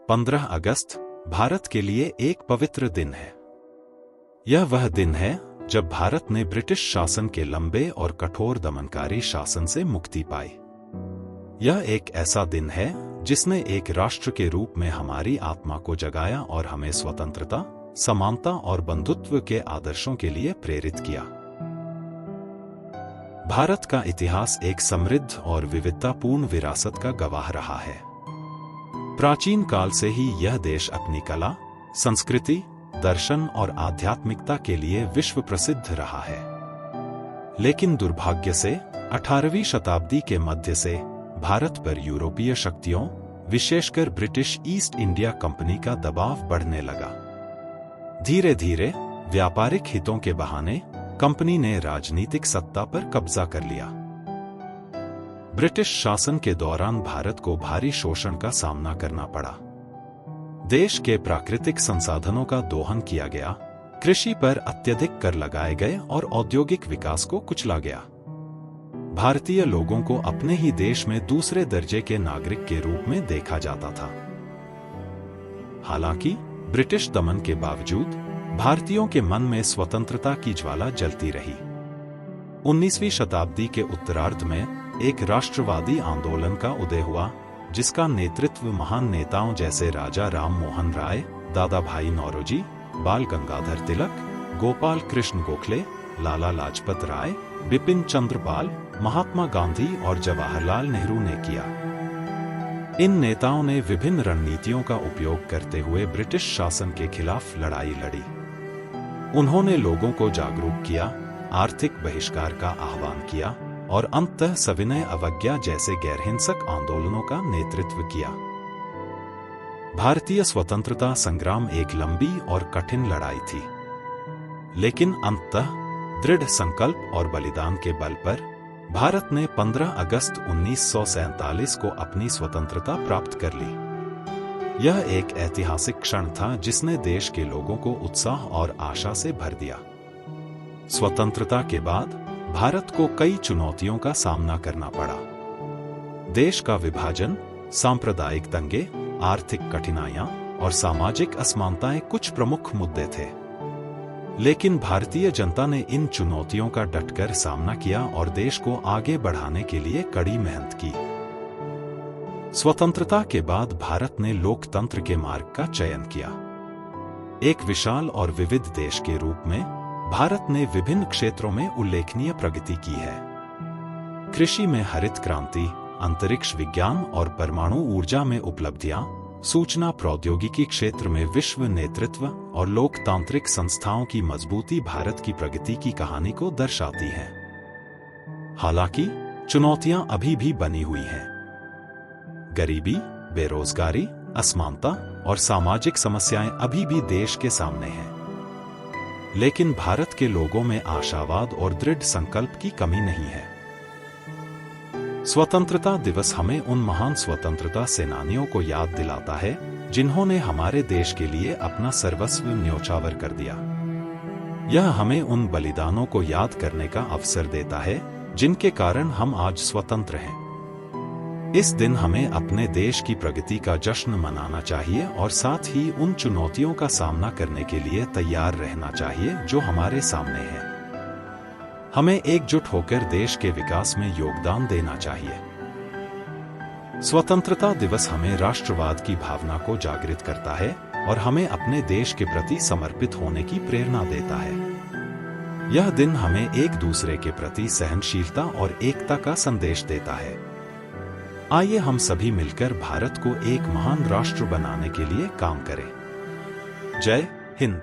15 अगस्त भारत के लिए एक पवित्र दिन है। यह वह दिन है जब भारत ने ब्रिटिश शासन के लंबे और कठोर दमनकारी शासन से मुक्ति पाई। यह एक ऐसा दिन है जिसने एक राष्ट्र के रूप में हमारी आत्मा को जगाया और हमें स्वतंत्रता, समानता और बंधुत्व के आदर्शों के लिए प्रेरित किया। भारत का इतिहास एक समृद्ध और विविधतापूर्ण विरासत का गवाह रहा है। प्राचीन काल से ही यह देश अपनी कला, संस्कृति, दर्शन और आध्यात्मिकता के लिए विश्व प्रसिद्ध रहा है। लेकिन दुर्भाग्य से 18वीं शताब्दी के मध्य से भारत पर यूरोपीय शक्तियों, विशेषकर ब्रिटिश ईस्ट इंडिया कंपनी का दबाव बढ़ने लगा। धीरे धीरे व्यापारिक हितों के बहाने कंपनी ने राजनीतिक सत्ता पर कब्जा कर लिया। ब्रिटिश शासन के दौरान भारत को भारी शोषण का सामना करना पड़ा। देश के प्राकृतिक संसाधनों का दोहन किया गया, कृषि पर अत्यधिक कर लगाए गए और औद्योगिक विकास को कुचला गया। भारतीय लोगों को अपने ही देश में दूसरे दर्जे के नागरिक के रूप में देखा जाता था। हालांकि ब्रिटिश दमन के बावजूद भारतीयों के मन में स्वतंत्रता की ज्वाला जलती रही। 19वीं शताब्दी के उत्तरार्ध में एक राष्ट्रवादी आंदोलन का उदय हुआ, जिसका नेतृत्व महान नेताओं जैसे राजा राम मोहन राय, दादा भाई नौरोजी, बाल गंगाधर तिलक, गोपाल कृष्ण गोखले, लाला लाजपत राय, बिपिन चंद्र पाल, महात्मा गांधी और जवाहरलाल नेहरू ने किया। इन नेताओं ने विभिन्न रणनीतियों का उपयोग करते हुए ब्रिटिश शासन के खिलाफ लड़ाई लड़ी। उन्होंने लोगों को जागरूक किया, आर्थिक बहिष्कार का आह्वान किया और अंततः सविनय अवज्ञा जैसे गैरहिंसक आंदोलनों का नेतृत्व किया। भारतीय स्वतंत्रता संग्राम एक लंबी और कठिन लड़ाई थी, लेकिन अंततः दृढ़ संकल्प और बलिदान के बल पर भारत ने 15 अगस्त 1947 को अपनी स्वतंत्रता प्राप्त कर ली। यह एक ऐतिहासिक क्षण था जिसने देश के लोगों को उत्साह और आशा से भर दिया। स्वतंत्रता के बाद भारत को कई चुनौतियों का सामना करना पड़ा। देश का विभाजन, सांप्रदायिक दंगे, आर्थिक कठिनाइयां और सामाजिक असमानताएं कुछ प्रमुख मुद्दे थे। लेकिन भारतीय जनता ने इन चुनौतियों का डटकर सामना किया और देश को आगे बढ़ाने के लिए कड़ी मेहनत की। स्वतंत्रता के बाद भारत ने लोकतंत्र के मार्ग का चयन किया। एक विशाल और विविध देश के रूप में भारत ने विभिन्न क्षेत्रों में उल्लेखनीय प्रगति की है। कृषि में हरित क्रांति, अंतरिक्ष विज्ञान और परमाणु ऊर्जा में उपलब्धियां, सूचना प्रौद्योगिकी क्षेत्र में विश्व नेतृत्व और लोकतांत्रिक संस्थाओं की मजबूती भारत की प्रगति की कहानी को दर्शाती है। हालांकि चुनौतियां अभी भी बनी हुई हैं। गरीबी, बेरोजगारी, असमानता और सामाजिक समस्याएं अभी भी देश के सामने हैं। लेकिन भारत के लोगों में आशावाद और दृढ़ संकल्प की कमी नहीं है। स्वतंत्रता दिवस हमें उन महान स्वतंत्रता सेनानियों को याद दिलाता है जिन्होंने हमारे देश के लिए अपना सर्वस्व न्योछावर कर दिया। यह हमें उन बलिदानों को याद करने का अवसर देता है जिनके कारण हम आज स्वतंत्र हैं। इस दिन हमें अपने देश की प्रगति का जश्न मनाना चाहिए और साथ ही उन चुनौतियों का सामना करने के लिए तैयार रहना चाहिए जो हमारे सामने हैं। हमें एकजुट होकर देश के विकास में योगदान देना चाहिए। स्वतंत्रता दिवस हमें राष्ट्रवाद की भावना को जागृत करता है और हमें अपने देश के प्रति समर्पित होने की प्रेरणा देता है। यह दिन हमें एक दूसरे के प्रति सहनशीलता और एकता का संदेश देता है। आइए हम सभी मिलकर भारत को एक महान राष्ट्र बनाने के लिए काम करें। जय हिंद।